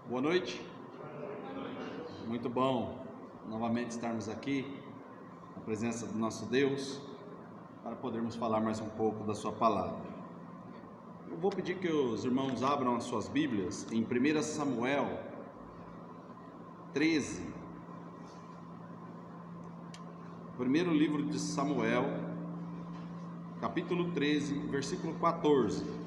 Boa noite. Muito bom novamente estarmos aqui na presença do nosso Deus para podermos falar mais um pouco da sua palavra. Eu vou pedir que os irmãos abram as suas Bíblias em 1 Samuel 13. Primeiro livro de Samuel, capítulo 13, versículo 14.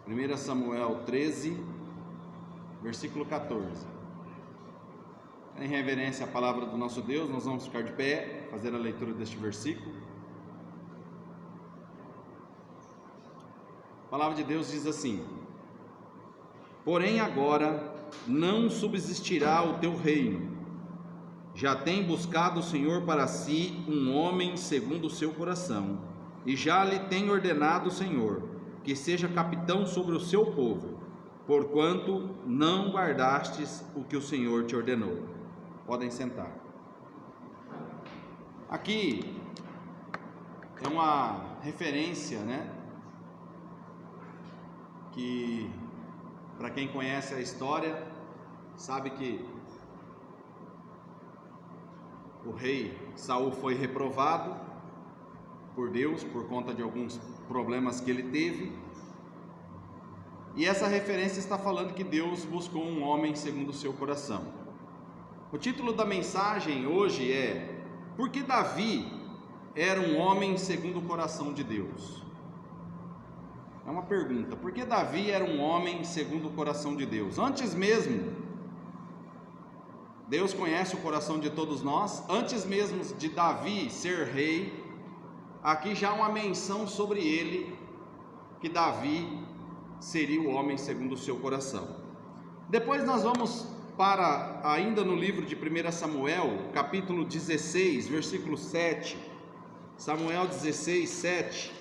Primeira Samuel 13, versículo 14. Em reverência à palavra do nosso Deus, nós vamos ficar de pé, fazer a leitura deste versículo. A palavra de Deus diz assim: porém agora não subsistirá o teu reino, já tem buscado o Senhor para si um homem segundo o seu coração, e já lhe tem ordenado o Senhor que seja capitão sobre o seu povo, porquanto não guardastes o que o Senhor te ordenou. Podem sentar. Aqui é uma referência, que para quem conhece a história, sabe que o rei Saul foi reprovado por Deus por conta de alguns problemas que ele teve, e essa referência está falando que Deus buscou um homem segundo o seu coração. O título da mensagem hoje é: por que Davi era um homem segundo o coração de Deus? É uma pergunta. Por que Davi era um homem segundo o coração de Deus? Antes mesmo, Deus conhece o coração de todos nós. Antes mesmo de Davi ser rei, aqui já há uma menção sobre ele, que Davi seria o homem segundo o seu coração. Depois nós vamos para, ainda no livro de 1 Samuel, capítulo 16, versículo 7, Samuel 16, 7.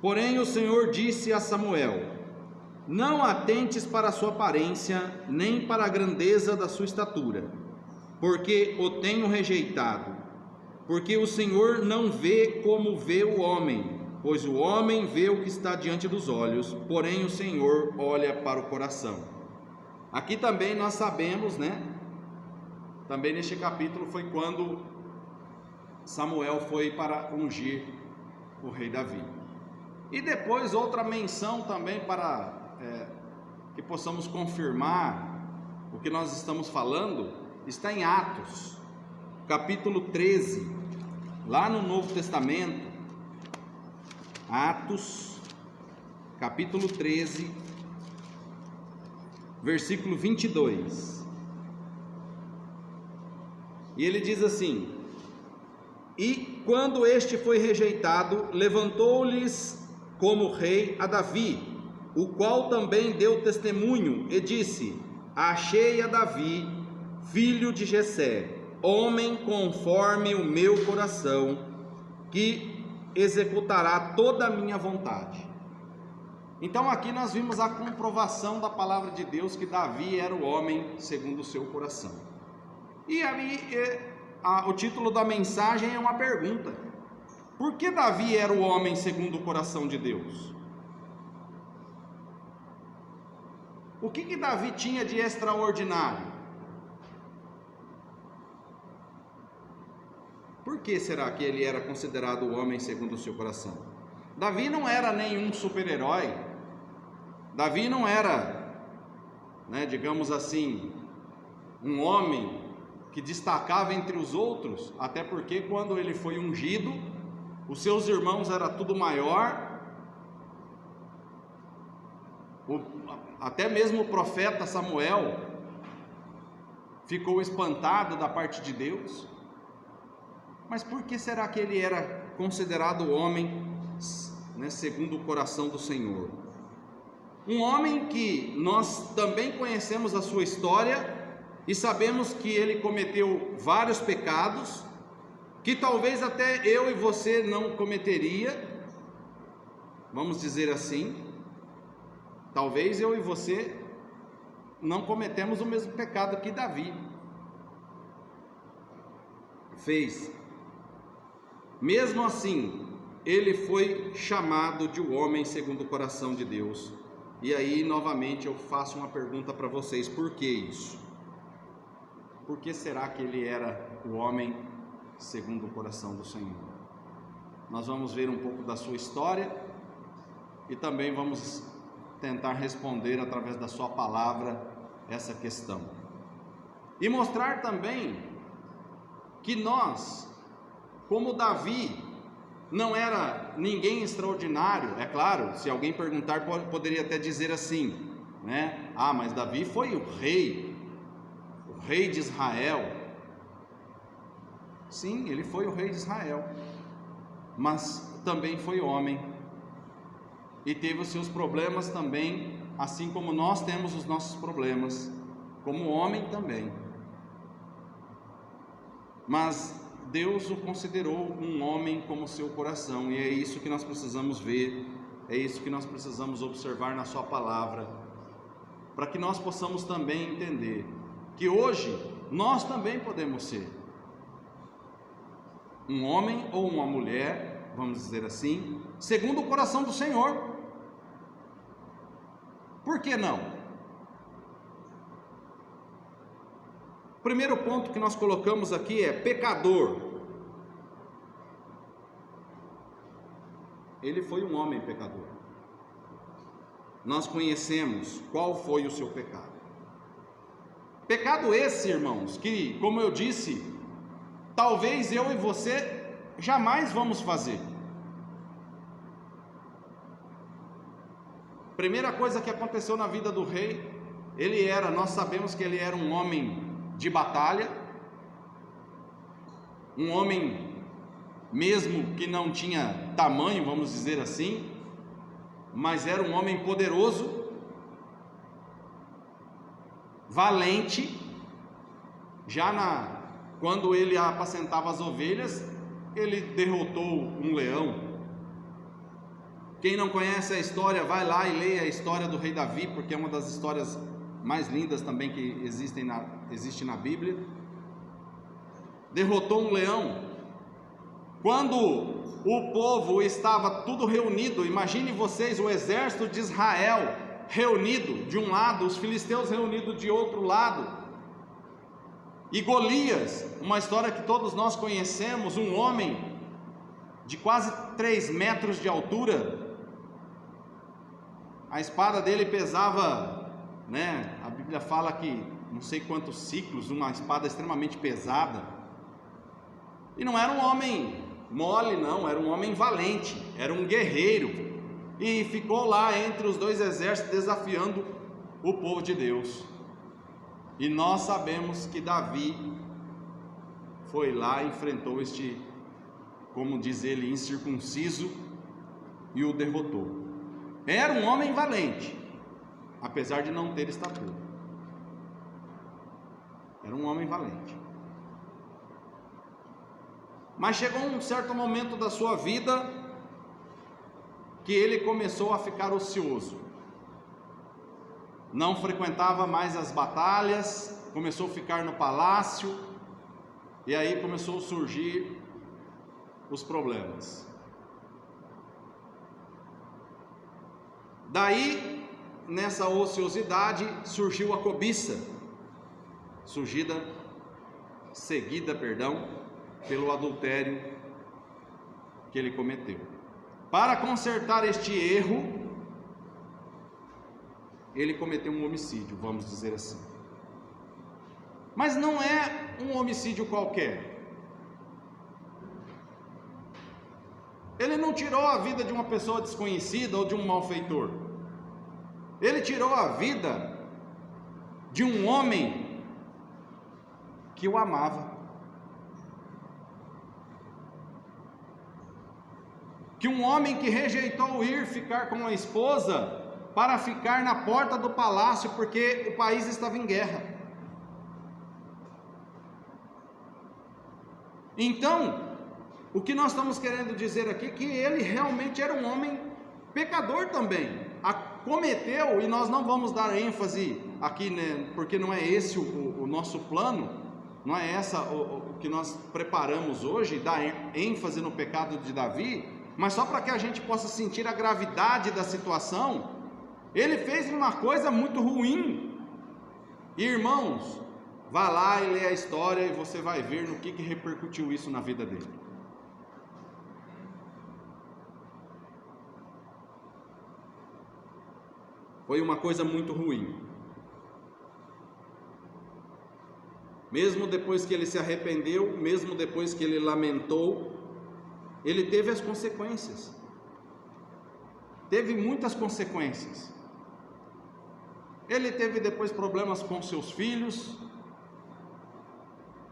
Porém o Senhor disse a Samuel: não atentes para a sua aparência, nem para a grandeza da sua estatura, porque o tenho rejeitado. Porque o Senhor não vê como vê o homem, pois o homem vê o que está diante dos olhos, porém o Senhor olha para o coração. Aqui também nós sabemos, também neste capítulo foi quando Samuel foi para ungir o rei Davi. E depois outra menção também para que possamos confirmar o que nós estamos falando, está em Atos, capítulo 13, lá no Novo Testamento. Atos, capítulo 13, versículo 22. E ele diz assim: e quando este foi rejeitado, levantou-lhes como rei a Davi, o qual também deu testemunho e disse: achei a Davi, filho de Jessé, homem conforme o meu coração, que executará toda a minha vontade. Então aqui nós vimos a comprovação da palavra de Deus, que Davi era o homem segundo o seu coração. E aí o título da mensagem é uma pergunta: por que Davi era o homem segundo o coração de Deus? O que Davi tinha de extraordinário? Por que será que ele era considerado o homem segundo o seu coração? Davi não era nenhum super-herói. Davi não era, digamos assim, um homem que destacava entre os outros, até porque quando ele foi ungido, os seus irmãos eram tudo maior. Até mesmo o profeta Samuel ficou espantado da parte de Deus. Mas por que será que ele era considerado homem, segundo o coração do Senhor? Um homem que nós também conhecemos a sua história e sabemos que ele cometeu vários pecados, que talvez até eu e você não cometeria, vamos dizer assim. Talvez eu e você não cometemos o mesmo pecado que Davi fez. Mesmo assim, ele foi chamado de um homem segundo o coração de Deus. E aí, novamente, eu faço uma pergunta para vocês: por que isso? Por que será que ele era o homem segundo o coração do Senhor? Nós vamos ver um pouco da sua história e também vamos tentar responder através da sua palavra essa questão. E mostrar também que nós, como Davi, não era ninguém extraordinário. É claro, se alguém perguntar, poderia até dizer assim, né? Ah, mas Davi foi o rei de Israel. Sim, ele foi o rei de Israel, mas também foi homem, e teve os seus problemas também, assim como nós temos os nossos problemas, como homem também. Mas Deus o considerou um homem como seu coração, e é isso que nós precisamos ver, é isso que nós precisamos observar na sua palavra, para que nós possamos também entender que hoje nós também podemos ser um homem ou uma mulher, vamos dizer assim, segundo o coração do Senhor. Por que não? O primeiro ponto que nós colocamos aqui é pecador. Ele foi um homem pecador. Nós conhecemos qual foi o seu pecado. Pecado esse, irmãos, que, como eu disse, talvez eu e você jamais vamos fazer. Primeira coisa que aconteceu na vida do rei, nós sabemos que ele era um homem de batalha, um homem mesmo que não tinha tamanho, vamos dizer assim, mas era um homem poderoso, valente. Quando ele apacentava as ovelhas, ele derrotou um leão. Quem não conhece a história, vai lá e leia a história do rei Davi, porque é uma das histórias mais lindas também que existe na Bíblia. Derrotou um leão. Quando o povo estava tudo reunido, imagine vocês o exército de Israel reunido de um lado, os filisteus reunidos de outro lado, e Golias, uma história que todos nós conhecemos, um homem de quase 3 metros de altura, a espada dele pesava, a Bíblia fala que não sei quantos ciclos, uma espada extremamente pesada, e não era um homem mole não, era um homem valente, era um guerreiro, e ficou lá entre os dois exércitos desafiando o povo de Deus. E nós sabemos que Davi foi lá e enfrentou como diz ele, incircunciso, e o derrotou. Era um homem valente, apesar de não ter estatura. Era um homem valente. Mas chegou um certo momento da sua vida que ele começou a ficar ocioso. Não frequentava mais as batalhas, começou a ficar no palácio, e aí começou a surgir os problemas. Daí, nessa ociosidade, surgiu a cobiça, seguida pelo adultério que ele cometeu. Para consertar este erro, ele cometeu um homicídio, vamos dizer assim. Mas não é um homicídio qualquer. Ele não tirou a vida de uma pessoa desconhecida ou de um malfeitor. Ele tirou a vida de um homem que o amava. Que um homem que rejeitou ir ficar com a esposa para ficar na porta do palácio, porque o país estava em guerra. Então, o que nós estamos querendo dizer aqui é que ele realmente era um homem pecador também, cometeu, e nós não vamos dar ênfase aqui, né, porque não é esse o nosso plano, não é essa o que nós preparamos hoje, dar ênfase no pecado de Davi, mas só para que a gente possa sentir a gravidade da situação. Ele fez uma coisa muito ruim. Irmãos, vá lá e lê a história e você vai ver no que repercutiu isso na vida dele. Foi uma coisa muito ruim. Mesmo depois que ele se arrependeu, mesmo depois que ele lamentou, ele teve as consequências. Teve muitas consequências. Ele teve depois problemas com seus filhos,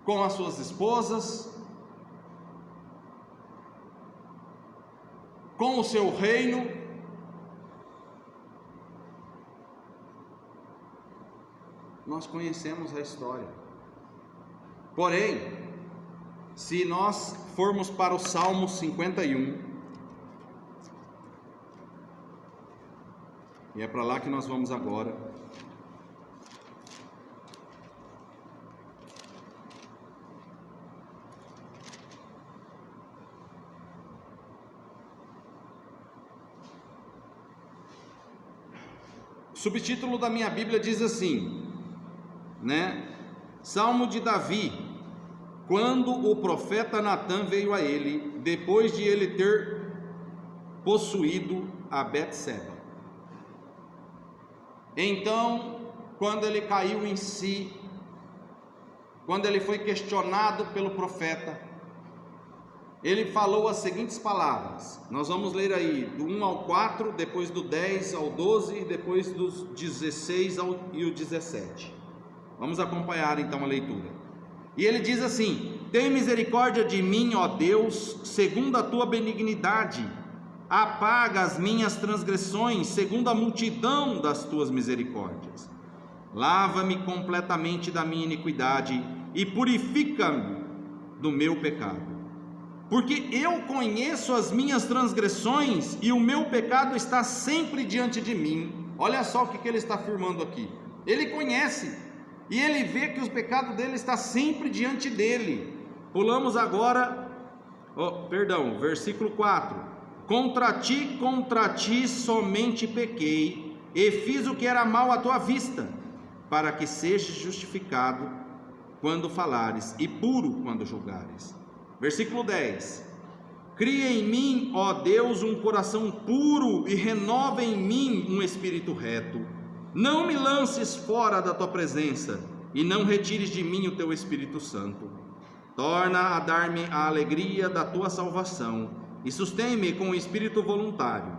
com as suas esposas, com o seu reino. Nós conhecemos a história. Porém, se nós formos para o Salmo 51, e é para lá que nós vamos agora. O subtítulo da minha Bíblia diz assim, né? Salmo de Davi, quando o profeta Natã veio a ele, depois de ele ter possuído a Betseba. Então, quando ele caiu em si, quando ele foi questionado pelo profeta, ele falou as seguintes palavras. Nós vamos ler aí do 1 ao 4, depois do 10 ao 12 e depois dos 16 e o 17. Vamos acompanhar então a leitura. E ele diz assim: tem misericórdia de mim, ó Deus, segundo a tua benignidade, apaga as minhas transgressões, segundo a multidão das tuas misericórdias. Lava-me completamente da minha iniquidade e purifica-me do meu pecado. Porque eu conheço as minhas transgressões e o meu pecado está sempre diante de mim. Olha só o que ele está afirmando aqui. Ele conhece e ele vê que o pecado dele está sempre diante dele. Pulamos agora, versículo 4. Contra ti somente pequei, e fiz o que era mal à tua vista, para que sejas justificado quando falares, e puro quando julgares. Versículo 10. Cria em mim, ó Deus, um coração puro, e renova em mim um espírito reto. Não me lances fora da tua presença, e não retires de mim o teu Espírito Santo. Torna a dar-me a alegria da tua salvação, e sustém-me com o espírito voluntário.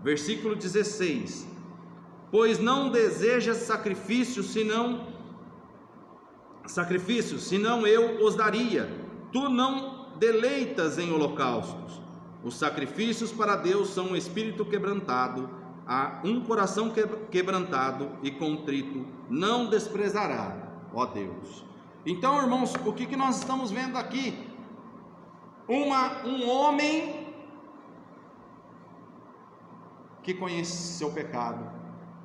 Versículo 16. Pois não desejas sacrifícios, senão eu os daria. Tu não deleitas em holocaustos. Os sacrifícios para Deus são um espírito quebrantado, a um coração quebrantado e contrito não desprezará, ó Deus. Então, irmãos, o que nós estamos vendo aqui? Um homem que conhece seu pecado,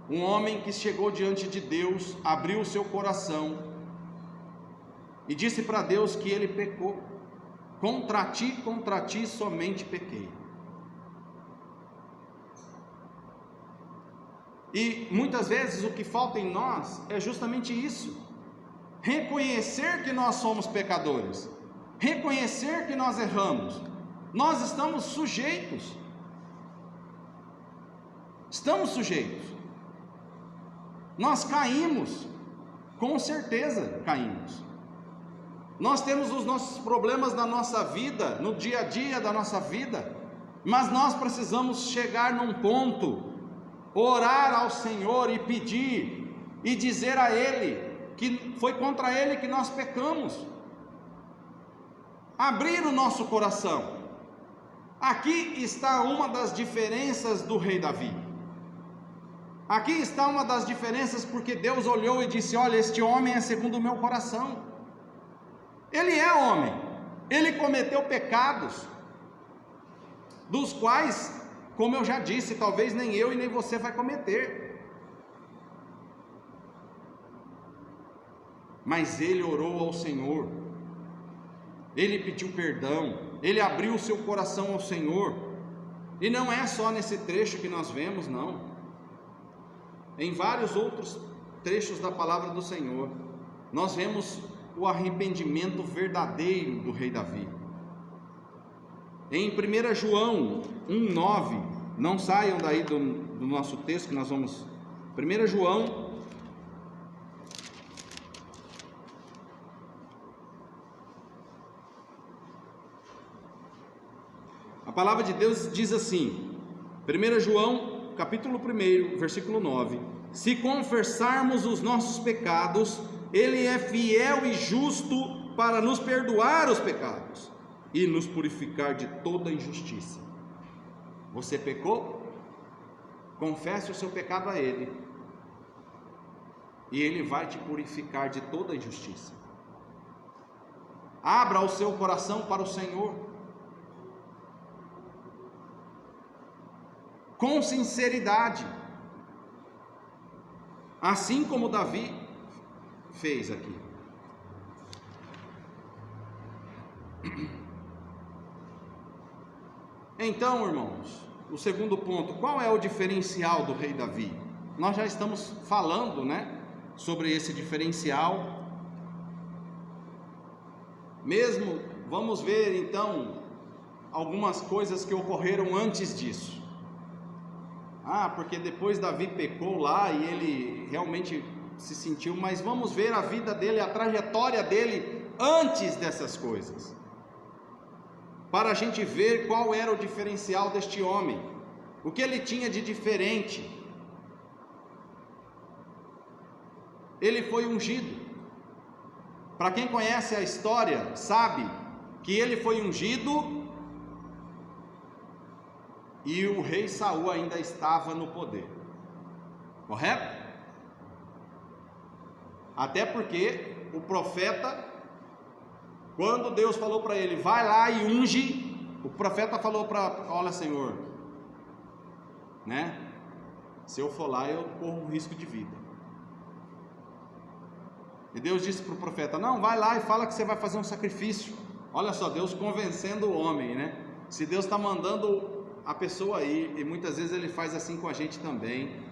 um homem que chegou diante de Deus, abriu o seu coração e disse para Deus que ele pecou. Contra ti somente pequei. E muitas vezes o que falta em nós é justamente isso: reconhecer que nós somos pecadores, reconhecer que nós erramos. Nós estamos sujeitos, nós caímos, com certeza caímos. Nós temos os nossos problemas na nossa vida, no dia a dia da nossa vida, mas nós precisamos chegar num ponto, orar ao Senhor e pedir, e dizer a Ele que foi contra Ele que nós pecamos, abrir o nosso coração. Aqui está uma das diferenças do rei Davi, aqui está uma das diferenças, porque Deus olhou e disse: olha, este homem é segundo o meu coração. Ele é homem, ele cometeu pecados, dos quais, como eu já disse, talvez nem eu e nem você vai cometer. mas ele orou ao Senhor, ele pediu perdão, ele abriu o seu coração ao Senhor. E não é só nesse trecho que nós vemos, não. Em vários outros trechos da palavra do Senhor, nós vemos o arrependimento verdadeiro do rei Davi. Em 1 João 1,9, não saiam daí do nosso texto que nós vamos. 1 João, a palavra de Deus diz assim, 1 João, capítulo 1, versículo 9: se confessarmos os nossos pecados, Ele é fiel e justo para nos perdoar os pecados e nos purificar de toda injustiça. Você pecou? Confesse o seu pecado a Ele, e Ele vai te purificar de toda injustiça. Abra o seu coração para o Senhor, com sinceridade, assim como Davi fez aqui. Então, irmãos, o segundo ponto, qual é o diferencial do rei Davi? Nós já estamos falando, sobre esse diferencial. Mesmo, vamos ver então algumas coisas que ocorreram antes disso. Porque depois Davi pecou lá e ele realmente se sentiu, mas vamos ver a vida dele, a trajetória dele antes dessas coisas, para a gente ver qual era o diferencial deste homem, o que ele tinha de diferente. Ele foi ungido. Para quem conhece a história, sabe que ele foi ungido e o rei Saul ainda estava no poder, correto? Até porque o profeta, quando Deus falou para ele, vai lá e unge, o profeta falou olha, Senhor, se eu for lá eu corro um risco de vida. E Deus disse para o profeta, não, vai lá e fala que você vai fazer um sacrifício. Olha só, Deus convencendo o homem, Se Deus está mandando a pessoa ir, e muitas vezes Ele faz assim com a gente também,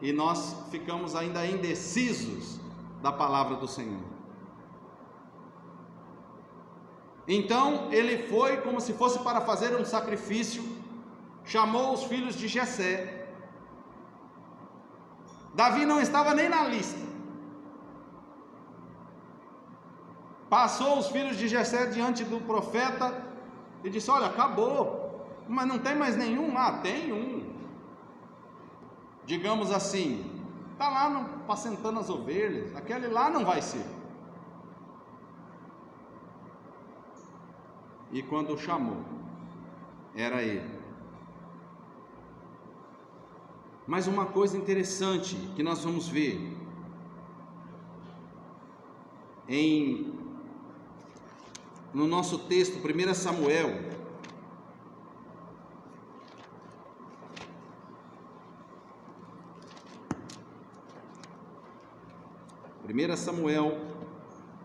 e nós ficamos ainda indecisos da palavra do Senhor. Então ele foi como se fosse para fazer um sacrifício, chamou os filhos de Jessé. Davi não estava nem na lista. Passou os filhos de Jessé diante do profeta e disse, olha, acabou, mas não tem mais nenhum? Tem um, digamos assim, está lá apacentando as ovelhas, aquele lá não vai ser. E quando o chamou, era ele. Mas uma coisa interessante que nós vamos ver no nosso texto, 1 Samuel,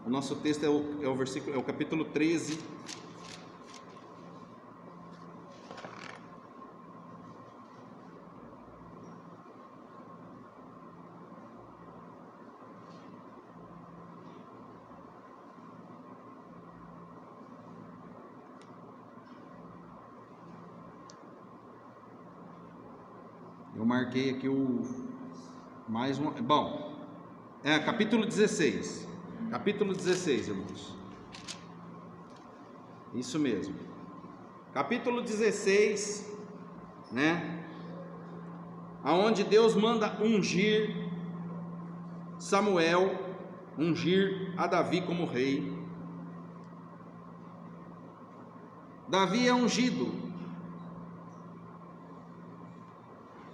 o nosso texto é o versículo, é o capítulo 13. Eu marquei aqui capítulo 16. Capítulo 16, irmãos. Isso mesmo. Capítulo 16, aonde Deus manda ungir Samuel, ungir a Davi como rei. Davi é ungido,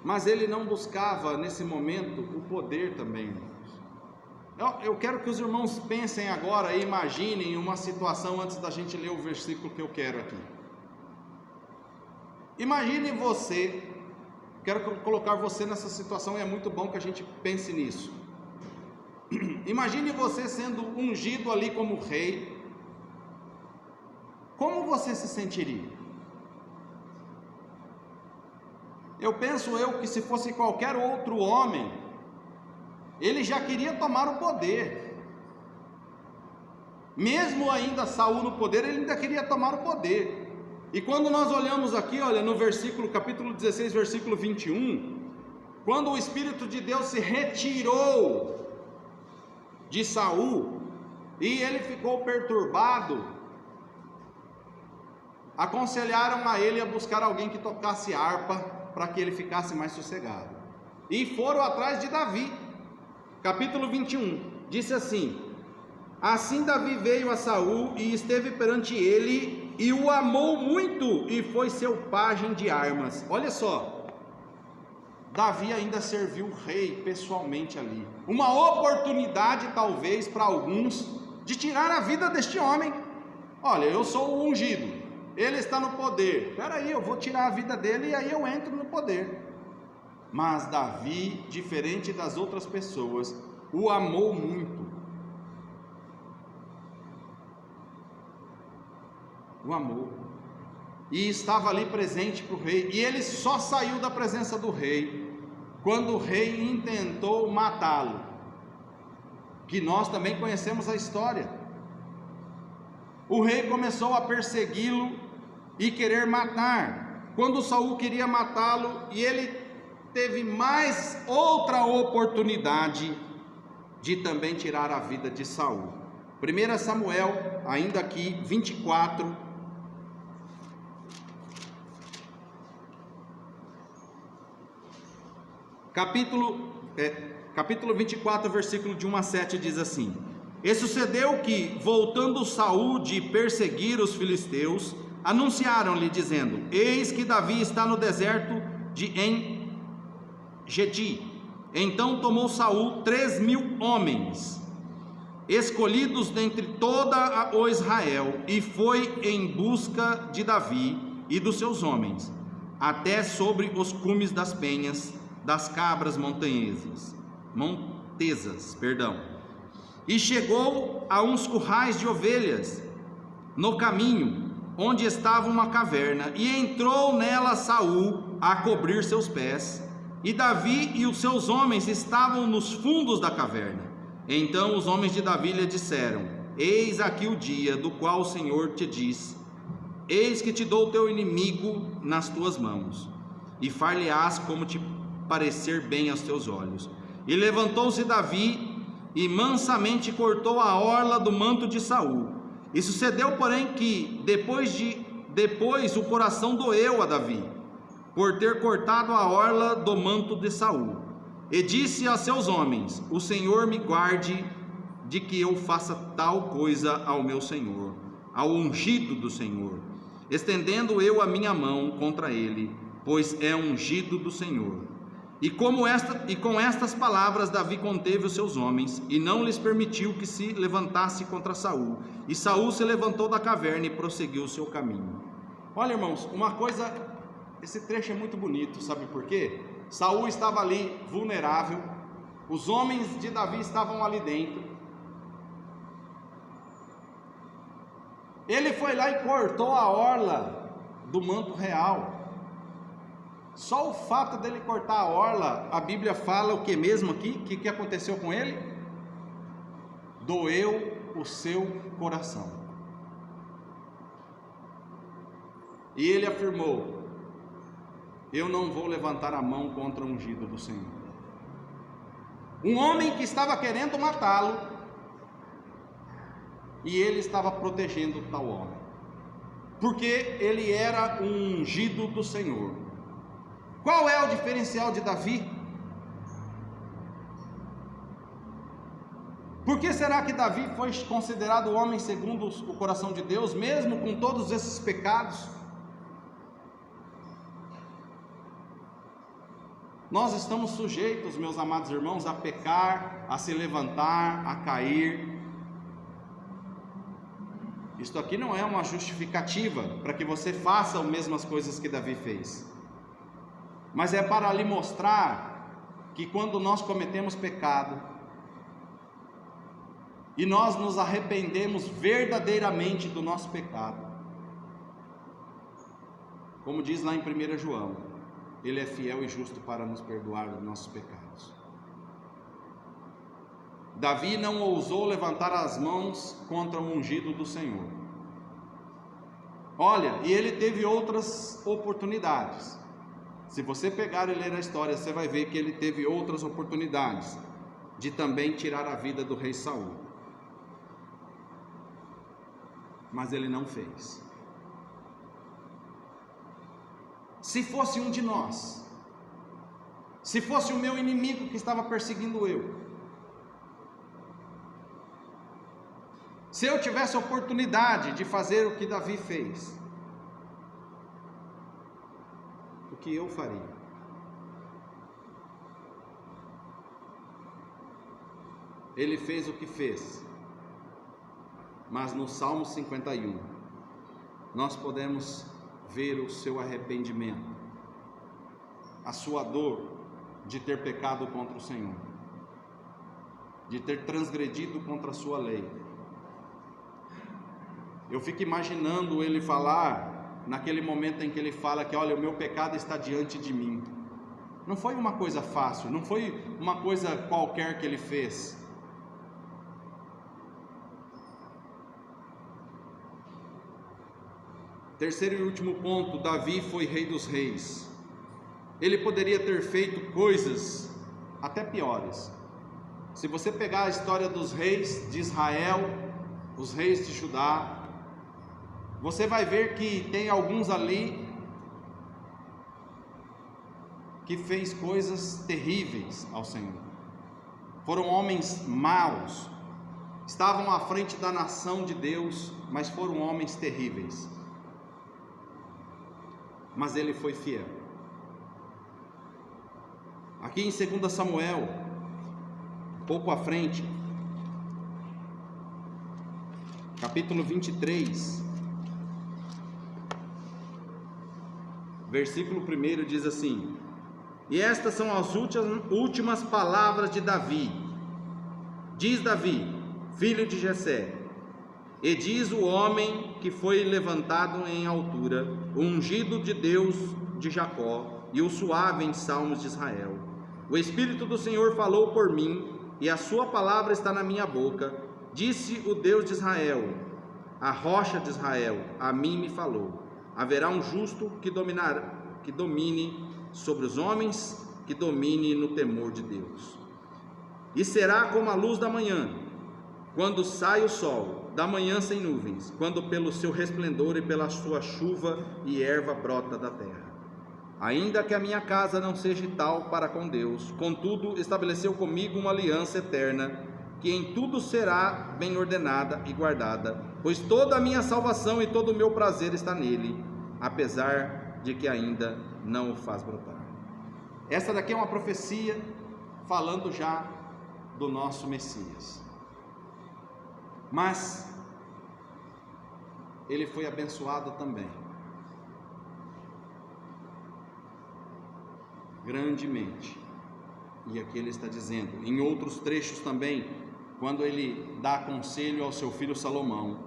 mas ele não buscava nesse momento o poder também, irmãos. Eu quero que os irmãos pensem agora e imaginem uma situação antes da gente ler o versículo que eu quero aqui. Imagine você, quero colocar você nessa situação, e é muito bom que a gente pense nisso. Imagine você sendo ungido ali como rei. Como você se sentiria? Eu penso que se fosse qualquer outro homem, ele já queria tomar o poder. Mesmo ainda Saul no poder, ele ainda queria tomar o poder. E quando nós olhamos aqui, olha, no capítulo 16, versículo 21, quando o Espírito de Deus se retirou de Saul, e ele ficou perturbado, aconselharam a ele a buscar alguém que tocasse harpa, para que ele ficasse mais sossegado, e foram atrás de Davi. Capítulo 21, disse assim: assim Davi veio a Saul e esteve perante ele, e o amou muito, e foi seu pajem de armas. Olha só, Davi ainda serviu o rei pessoalmente ali. Uma oportunidade talvez para alguns de tirar a vida deste homem. Olha, eu sou o ungido, ele está no poder, peraí, eu vou tirar a vida dele e aí eu entro no poder. Mas Davi, diferente das outras pessoas, o amou muito. O amor, e estava ali presente para o rei, e ele só saiu da presença do rei quando o rei intentou matá-lo, que nós também conhecemos a história. O rei começou a persegui-lo e querer matar, quando Saul queria matá-lo, e ele teve mais outra oportunidade de também tirar a vida de Saul. 1 Samuel, ainda aqui, 24, capítulo 24, versículo de 1 a 7, diz assim: e sucedeu que, voltando Saul de perseguir os filisteus, anunciaram-lhe, dizendo: eis que Davi está no deserto de En-Gedi. Então tomou Saul 3.000 homens, escolhidos dentre toda o Israel, e foi em busca de Davi e dos seus homens, até sobre os cumes das penhas das cabras montesas, e chegou a uns currais de ovelhas no caminho, onde estava uma caverna, e entrou nela Saul a cobrir seus pés, e Davi e os seus homens estavam nos fundos da caverna. Então os homens de Davi lhe disseram: eis aqui o dia do qual o Senhor te diz: eis que te dou o teu inimigo nas tuas mãos, e far-lhe-ás como te parecer bem aos teus olhos. E levantou-se Davi e mansamente cortou a orla do manto de Saul. E sucedeu, porém, que depois o coração doeu a Davi por ter cortado a orla do manto de Saul, e disse a seus homens: o Senhor me guarde de que eu faça tal coisa ao meu senhor, ao ungido do Senhor, estendendo eu a minha mão contra ele, pois é ungido do Senhor. E com estas palavras Davi conteve os seus homens, e não lhes permitiu que se levantasse contra Saul. E Saul se levantou da caverna e prosseguiu o seu caminho. Olha, irmãos, uma coisa, esse trecho é muito bonito, sabe por quê? Saul estava ali vulnerável, os homens de Davi estavam ali dentro. Ele foi lá e cortou a orla do manto real. Só o fato dele cortar a orla, a Bíblia fala o que mesmo aqui? O que aconteceu com ele? Doeu o seu coração. E ele afirmou: eu não vou levantar a mão contra o ungido do Senhor. Um homem que estava querendo matá-lo, e ele estava protegendo tal homem, porque ele era um ungido do Senhor. Qual é o diferencial de Davi? Por que será que Davi foi considerado o homem segundo o coração de Deus, mesmo com todos esses pecados? Nós estamos sujeitos, meus amados irmãos, a pecar, a se levantar, a cair. Isto aqui não é uma justificativa para que você faça as mesmas coisas que Davi fez, mas é para lhe mostrar que quando nós cometemos pecado, e nós nos arrependemos verdadeiramente do nosso pecado, como diz lá em 1 João, Ele é fiel e justo para nos perdoar os nossos pecados. Davi não ousou levantar as mãos contra o ungido do Senhor. Olha, e ele teve outras oportunidades. Se você pegar e ler a história, você vai ver que ele teve outras oportunidades de também tirar a vida do rei Saul. Mas ele não fez. Se fosse um de nós, se fosse o meu inimigo que estava perseguindo eu, se eu tivesse a oportunidade de fazer o que Davi fez, o que eu faria? Ele fez o que fez, mas no Salmo 51, nós podemos ver o seu arrependimento, a sua dor de ter pecado contra o Senhor, de ter transgredido contra a sua lei. Eu fico imaginando ele falar, naquele momento em que ele fala que, olha, o meu pecado está diante de mim. Não foi uma coisa fácil, não foi uma coisa qualquer que ele fez. Terceiro e último ponto, Davi foi rei dos reis. Ele poderia ter feito coisas até piores. Se você pegar a história dos reis de Israel, os reis de Judá, você vai ver que tem alguns ali que fez coisas terríveis ao Senhor. Foram homens maus, estavam à frente da nação de Deus, mas foram homens terríveis. Mas ele foi fiel. Aqui em 2 Samuel, pouco à frente, capítulo 23, versículo 1 diz assim: e estas são as últimas palavras de Davi. Diz Davi, filho de Jessé, e diz o homem que foi levantado em altura, o ungido de Deus de Jacó, e o suave em salmos de Israel: o Espírito do Senhor falou por mim, e a sua palavra está na minha boca. Disse o Deus de Israel, a rocha de Israel, a mim me falou: haverá um justo que domine sobre os homens, que domine no temor de Deus. E será como a luz da manhã, quando sai o sol, da manhã sem nuvens, quando pelo seu resplendor e pela sua chuva e erva brota da terra. Ainda que a minha casa não seja tal para com Deus, contudo estabeleceu comigo uma aliança eterna, que em tudo será bem ordenada e guardada, pois toda a minha salvação e todo o meu prazer está nele, apesar de que ainda não o faz brotar. Essa daqui é uma profecia falando já do nosso Messias. Mas ele foi abençoado também, grandemente. E aqui ele está dizendo, em outros trechos também, quando ele dá conselho ao seu filho Salomão,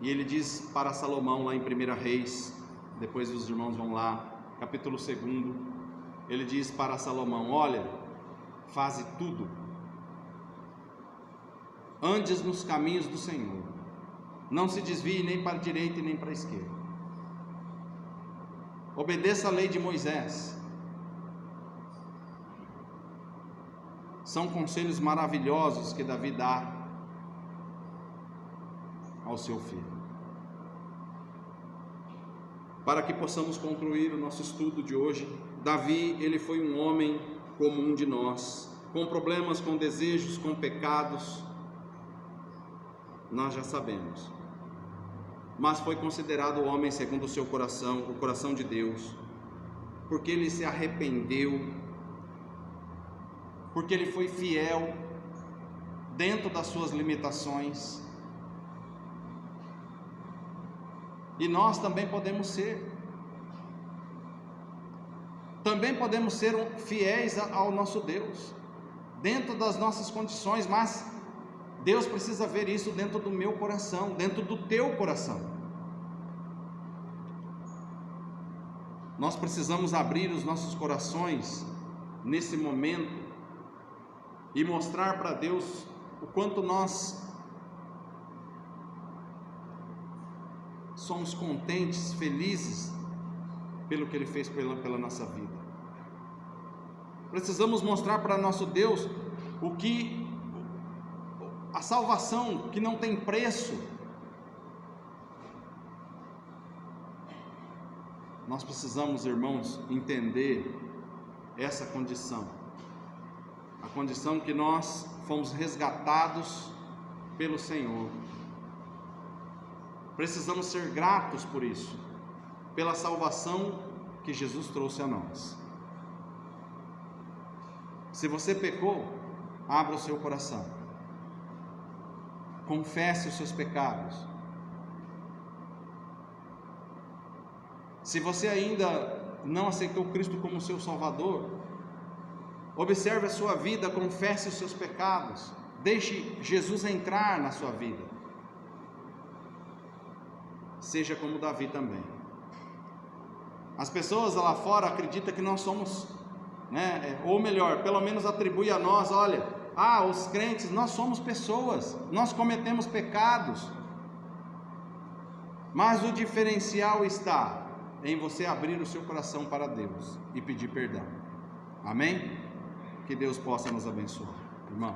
e ele diz para Salomão lá em 1 Reis, depois os irmãos vão lá, capítulo 2, ele diz para Salomão: olha, faze tudo, andes nos caminhos do Senhor, não se desvie nem para a direita e nem para a esquerda, obedeça a lei de Moisés. São conselhos maravilhosos que Davi dá ao seu filho. Para que possamos concluir o nosso estudo de hoje, Davi, ele foi um homem como um de nós, com problemas, com desejos, com pecados, nós já sabemos, mas foi considerado o homem segundo o seu coração, o coração de Deus, porque ele se arrependeu, porque ele foi fiel dentro das suas limitações. E nós também podemos ser fiéis ao nosso Deus, dentro das nossas condições, mas Deus precisa ver isso dentro do meu coração, dentro do teu coração. Nós precisamos abrir os nossos corações nesse momento e mostrar para Deus o quanto nós somos contentes, felizes pelo que Ele fez pela nossa vida. Precisamos mostrar para nosso Deus a salvação que não tem preço. Nós precisamos, irmãos, entender essa condição, a condição que nós fomos resgatados pelo Senhor. Precisamos ser gratos por isso, pela salvação que Jesus trouxe a nós. Se você pecou, abra o seu coração, confesse os seus pecados. Se você ainda não aceitou Cristo como seu Salvador, observe a sua vida, confesse os seus pecados, deixe Jesus entrar na sua vida. Seja como Davi também. As pessoas lá fora acreditam que nós somos, ou melhor, pelo menos atribui a nós, olha, os crentes, nós somos pessoas, nós cometemos pecados, mas o diferencial está em você abrir o seu coração para Deus e pedir perdão. Amém? Que Deus possa nos abençoar, irmão.